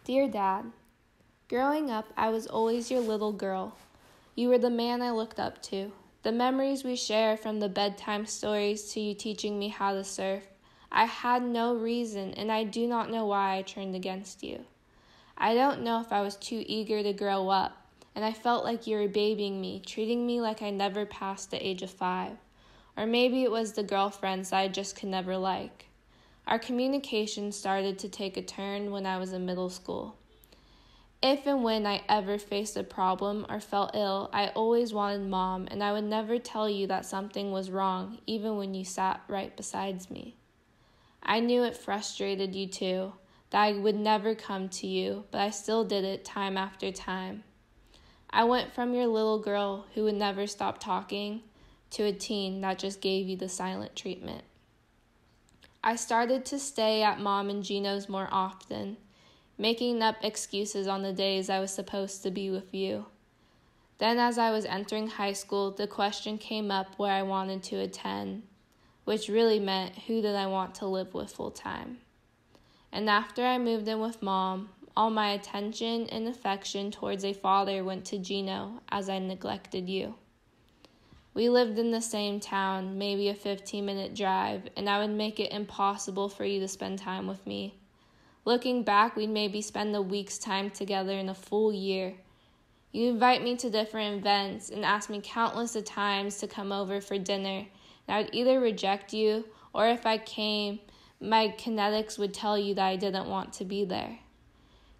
Dear Dad, growing up, I was always your little girl. You were the man I looked up to. The memories we share, from the bedtime stories to you teaching me how to surf, I had no reason, and I do not know why I turned against you. I don't know if I was too eager to grow up, and I felt like you were babying me, treating me like I never passed the age of 5. Or maybe it was the girlfriends I just could never like. Our communication started to take a turn when I was in middle school. If and when I ever faced a problem or felt ill, I always wanted Mom, and I would never tell you that something was wrong, even when you sat right beside me. I knew it frustrated you too, that I would never come to you, but I still did it time after time. I went from your little girl who would never stop talking to a teen that just gave you the silent treatment. I started to stay at Mom and Gino's more often, making up excuses on the days I was supposed to be with you. Then as I was entering high school, the question came up where I wanted to attend, which really meant who did I want to live with full time. And after I moved in with Mom, all my attention and affection towards a father went to Gino as I neglected you. We lived in the same town, maybe a 15-minute drive, and I would make it impossible for you to spend time with me. Looking back, we'd maybe spend a week's time together in a full year. You invite me to different events and ask me countless of times to come over for dinner, and I would either reject you, or if I came, my kinetics would tell you that I didn't want to be there.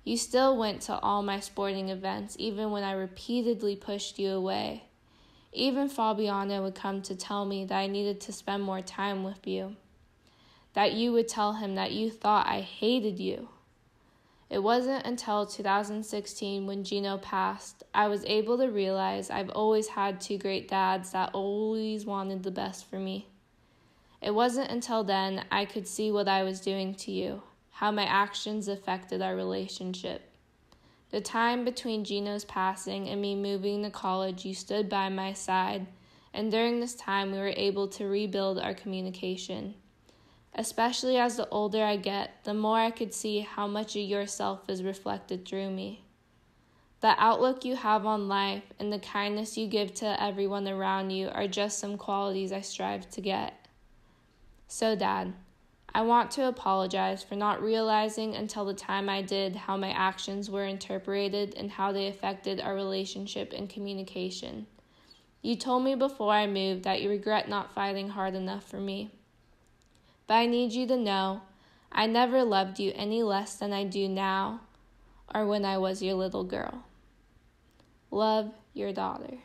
You still went to all my sporting events, even when I repeatedly pushed you away. Even Fabiano would come to tell me that I needed to spend more time with you, that you would tell him that you thought I hated you. It wasn't until 2016, when Gino passed, I was able to realize I've always had 2 great dads that always wanted the best for me. It wasn't until then I could see what I was doing to you, how my actions affected our relationship. The time between Gino's passing and me moving to college, you stood by my side, and during this time we were able to rebuild our communication. Especially as the older I get, the more I could see how much of yourself is reflected through me. The outlook you have on life and the kindness you give to everyone around you are just some qualities I strive to get. So, Dad, I want to apologize for not realizing until the time I did how my actions were interpreted and how they affected our relationship and communication. You told me before I moved that you regret not fighting hard enough for me. But I need you to know I never loved you any less than I do now or when I was your little girl. Love, your daughter.